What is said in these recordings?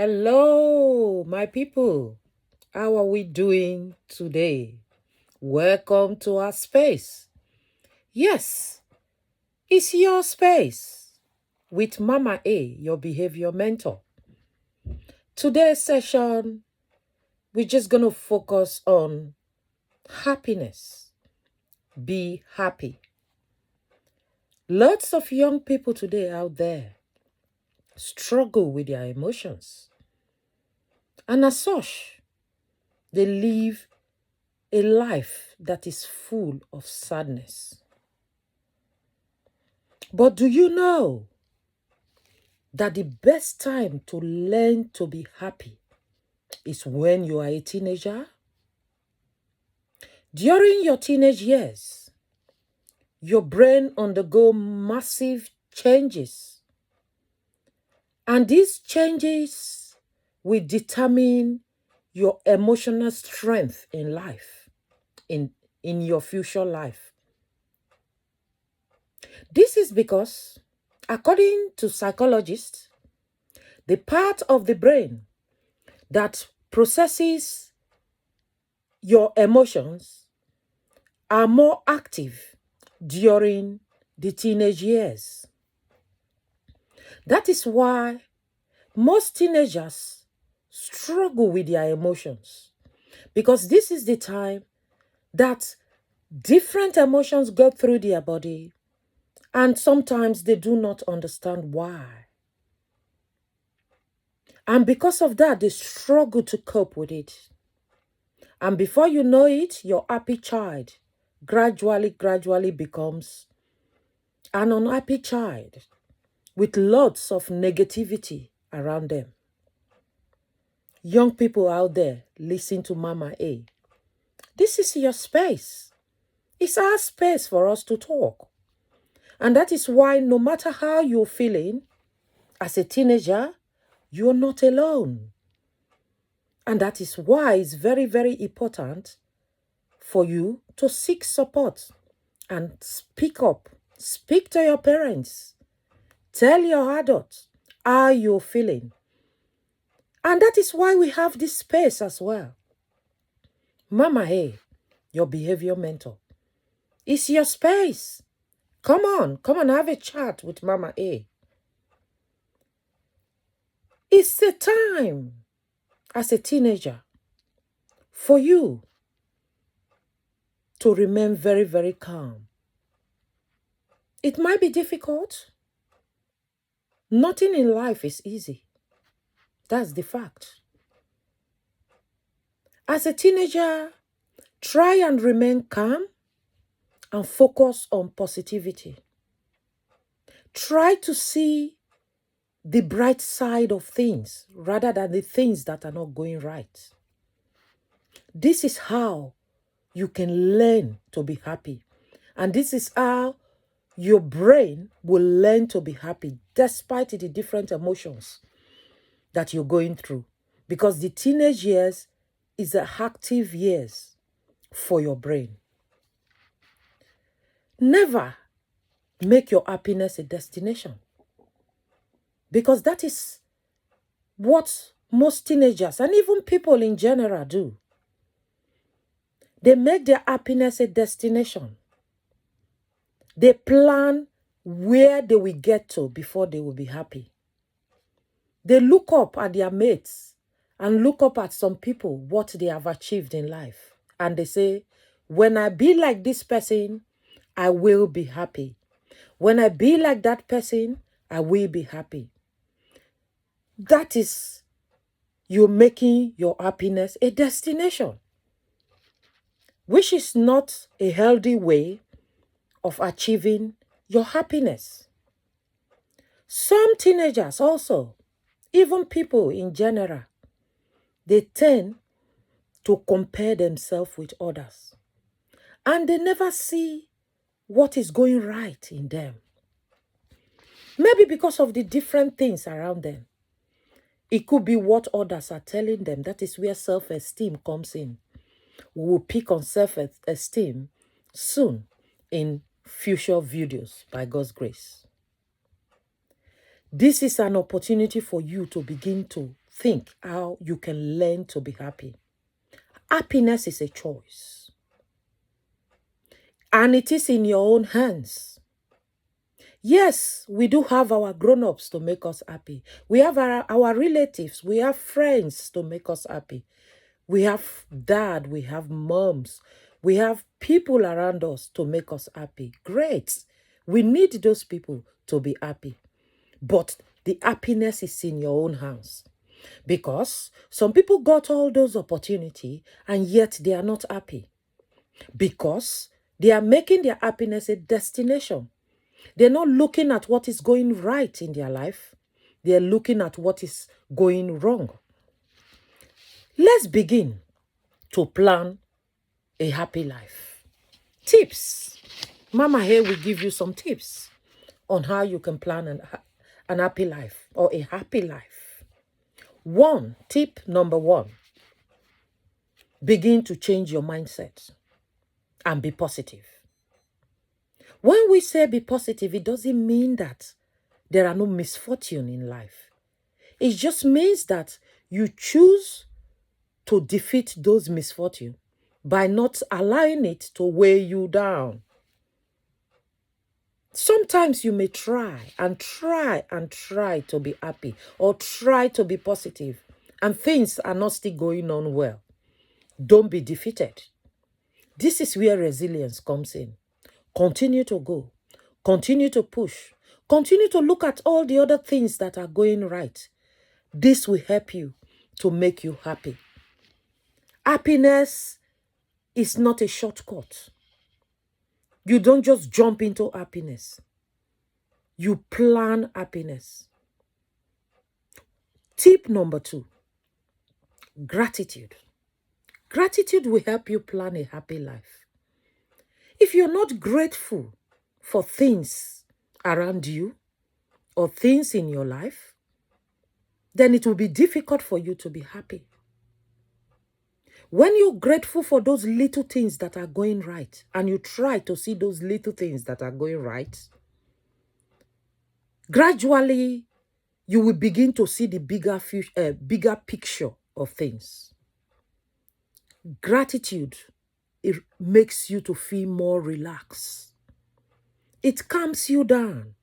Hello, my people. How are we doing today? Welcome to our space. Yes, it's your space with Mama A, your behavior mentor. Today's session, we're just going to focus on happiness. Be happy. Lots of young people today out there struggle with their emotions. And as such, they live a life that is full of sadness. But do you know that the best time to learn to be happy is when you are a teenager? During your teenage years, your brain undergo massive changes. And these changes will determine your emotional strength in life, in your future life. This is because, according to psychologists, the part of the brain that processes your emotions are more active during the teenage years. That is why most teenagers struggle with their emotions, because this is the time that different emotions go through their body, and sometimes they do not understand why. And because of that, they struggle to cope with it. And before you know it, your happy child gradually becomes an unhappy child with lots of negativity around them. Young people out there, listen to Mama A. This is your space. It's our space for us to talk. And that is why no matter how you're feeling as a teenager, you're not alone. And that is why it's very, very important for you to seek support and speak up. Speak to your parents. Tell your adults how you're feeling. And that is why we have this space as well. Mama A, your behavior mentor. It's your space. Come on, have a chat with Mama A. It's the time as a teenager for you to remain very, very calm. It might be difficult. Nothing in life is easy. That's the fact. As a teenager, try and remain calm and focus on positivity. Try to see the bright side of things rather than the things that are not going right. This is how you can learn to be happy. And this is how your brain will learn to be happy despite the different emotions that you're going through. Because the teenage years is the active years for your brain. Never make your happiness a destination. Because that is what most teenagers and even people in general do. They make their happiness a destination. They plan where they will get to before they will be happy. They look up at their mates and look up at some people, what they have achieved in life. And they say, when I be like this person, I will be happy. When I be like that person, I will be happy. That is you making your happiness a destination, which is not a healthy way of achieving your happiness. Some teenagers also, even people in general, they tend to compare themselves with others. And they never see what is going right in them. Maybe because of the different things around them. It could be what others are telling them. That is where self-esteem comes in. We will pick on self-esteem soon in future videos by God's grace. This is an opportunity for you to begin to think how you can learn to be happy. Happiness is a choice. And it is in your own hands. Yes, we do have our grown-ups to make us happy. We have our relatives. We have friends to make us happy. We have dad. We have moms. We have people around us to make us happy. Great. We need those people to be happy. But the happiness is in your own hands. Because some people got all those opportunities and yet they are not happy. Because they are making their happiness a destination. They're not looking at what is going right in their life. They're looking at what is going wrong. Let's begin to plan a happy life. Tips. Mama here will give you some tips on how you can plan an happy life or a happy life. Tip number one, begin to change your mindset and be positive. When we say be positive, it doesn't mean that there are no misfortune in life. It just means that you choose to defeat those misfortune by not allowing it to weigh you down. Sometimes you may try to be happy or try to be positive, and things are not still going on well. Don't be defeated. This is where resilience comes in. Continue to go. Continue to push. Continue to look at all the other things that are going right. This will help you to make you happy. Happiness is not a shortcut. You don't just jump into happiness. You plan happiness. Tip number 2, gratitude. Gratitude will help you plan a happy life. If you're not grateful for things around you or things in your life, then it will be difficult for you to be happy. When you're grateful for those little things that are going right and you try to see those little things that are going right, gradually you will begin to see the bigger picture of things. Gratitude, it makes you to feel more relaxed. It calms you down.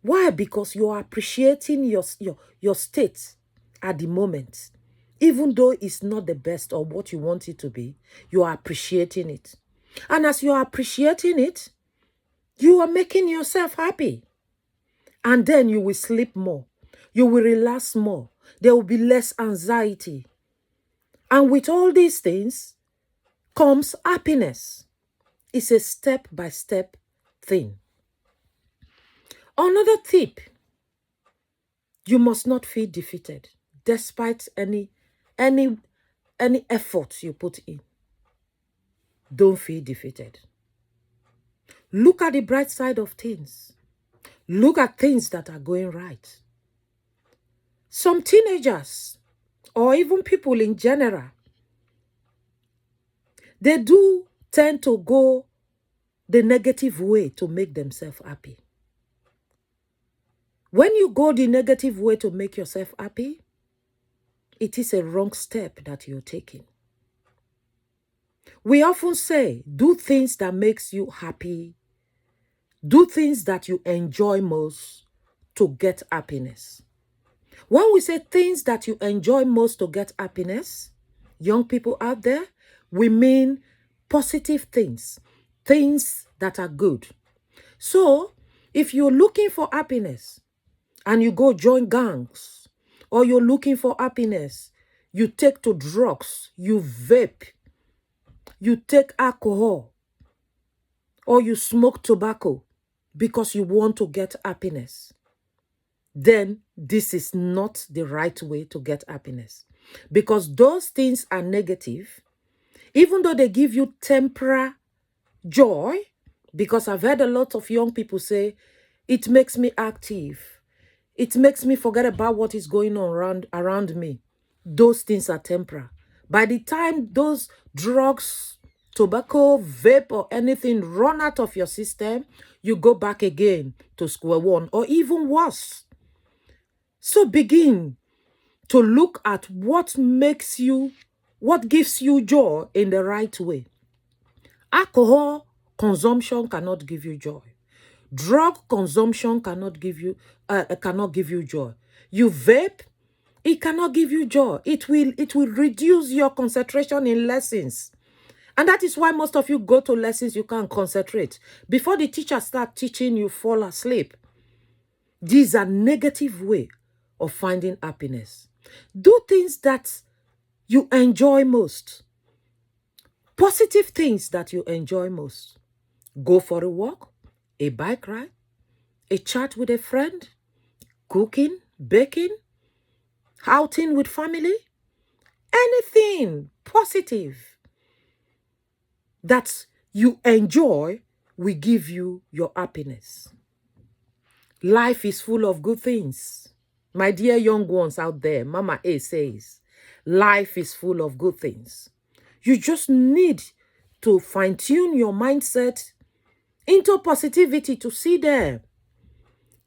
Why? Because you are appreciating your state at the moment. Even though it's not the best or what you want it to be, you are appreciating it. And as you are appreciating it, you are making yourself happy. And then you will sleep more. You will relax more. There will be less anxiety. And with all these things comes happiness. It's a step-by-step thing. Another tip, you must not feel defeated despite any effort you put in. Don't feel defeated. Look at the bright side of things. Look at things that are going right. Some teenagers, or even people in general, they do tend to go the negative way to make themselves happy. When you go the negative way to make yourself happy, it is a wrong step that you're taking. We often say, do things that makes you happy. Do things that you enjoy most to get happiness. When we say things that you enjoy most to get happiness, young people out there, we mean positive things, things that are good. So, if you're looking for happiness and you go join gangs, or you're looking for happiness, you take to drugs, you vape, you take alcohol, or you smoke tobacco because you want to get happiness, then this is not the right way to get happiness. Because those things are negative, even though they give you temporary joy, because I've heard a lot of young people say, it makes me active. It makes me forget about what is going on around me. Those things are temporary. By the time those drugs, tobacco, vape, or anything run out of your system, you go back again to square one, or even worse. So begin to look at what gives you joy in the right way. Alcohol consumption cannot give you joy. Drug consumption cannot give you joy. You vape, it cannot give you joy. It will reduce your concentration in lessons. And that is why most of you go to lessons, you can't concentrate. Before the teacher starts teaching, you fall asleep. These are negative way of finding happiness. Do things that you enjoy most. Positive things that you enjoy most. Go for a walk, a bike ride, a chat with a friend, cooking, baking, outing with family, anything positive that you enjoy will give you your happiness. Life is full of good things. My dear young ones out there, Mama A says, life is full of good things. You just need to fine-tune your mindset into positivity to see them.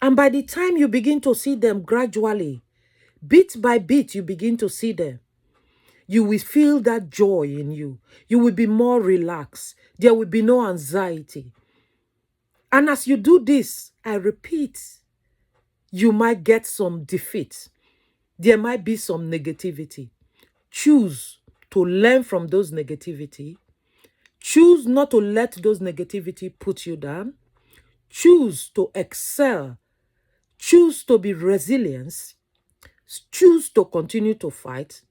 And by the time you begin to see them gradually, bit by bit, you begin to see them. You will feel that joy in you. You will be more relaxed. There will be no anxiety. And as you do this, I repeat, you might get some defeat. There might be some negativity. Choose to learn from those negativity. Choose not to let those negativity put you down. Choose to excel. Choose to be resilient. Choose to continue to fight.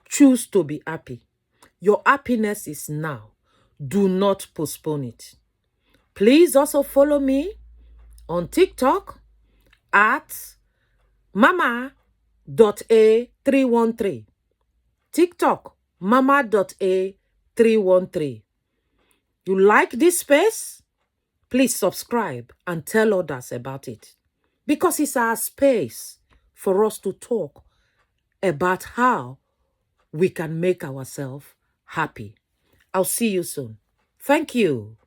Choose to be happy. Your happiness is now. Do not postpone it. Please also follow me on TikTok at mama.a313. TikTok, mama.a313. You like this space? Please subscribe and tell others about it. Because it's our space for us to talk about how we can make ourselves happy. I'll see you soon. Thank you.